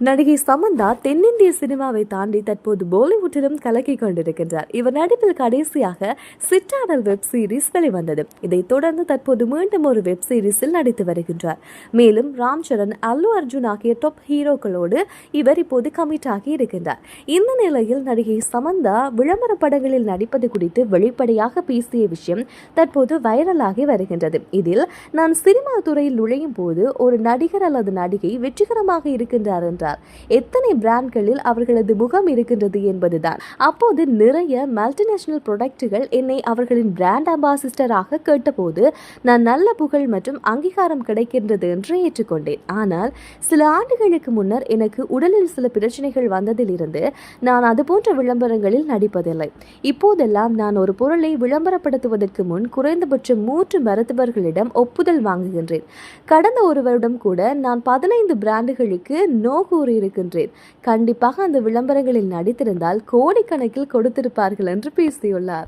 நடிகை சமந்தா தென்னிந்திய சினிமாவை தாண்டி தற்போது பாலிவுட்டிலும் கலக்கிக் கொண்டிருக்கின்றார். இவர் நடிப்பில் கடைசியாக சிட்டாடல் வெப் சீரிஸ் வெளிவந்தது. இதைத் தொடர்ந்து தற்போது மீண்டும் ஒரு வெப் சீரிஸில் நடித்து வருகின்றார். மேலும் ராம் சரண், அல்லு அர்ஜுன் ஆகிய டாப் ஹீரோக்களோடு இவர் இப்போது கமிட் ஆகி இருக்கின்றார். இந்த நிலையில் நடிகை சமந்தா விளம்பர படங்களில் நடிப்பது குறித்து வெளிப்படையாக பேசிய விஷயம் தற்போது வைரலாகி வருகின்றது. இதில் நான் சினிமா துறையில் நுழையும் போது ஒரு நடிகர் அல்லது நடிகை வெற்றிகரமாக இருக்கின்றார் என்றார். எத்தனை பிராண்ட்களில் அவர்களது முகம் இருக்கின்றது என்பதுதான். அப்போது நிறைய மல்டிநேஷனல் ப்ராடக்ட்டுகள் என்னை அவர்களின் பிராண்ட் அம்பாசிடராக கேட்டபோது நான் நல்ல புகழ் மற்றும் அங்கீகாரம் கிடைக்கின்றது என்று ஏற்றுக்கொண்டேன். ஆனால் சில ஆண்டுகளுக்கு முன்னர் எனக்கு உடலில் சில பிரச்சனைகள் வந்ததிலிருந்து நான் அதுபோன்ற விளம்பரங்களில் நடிப்பதில்லை. இப்போதெல்லாம் நான் ஒரு பொருளை விளம்பரப்படுத்துவதற்கு முன் குறைந்தபட்சம் 3 மருத்துவர்களிடம் ஒப்புதல் வாங்குகின்றேன். கடந்த ஒரு வருடம் கூட நான் 15 பிராண்டுகளுக்கு நோ கூறியிருக்கின்றேன். கண்டிப்பாக அந்த விளம்பரங்களில் நடித்திருந்தால் கோடிக்கணக்கில் கொடுத்திருப்பார்கள் என்று பேசியுள்ளார்.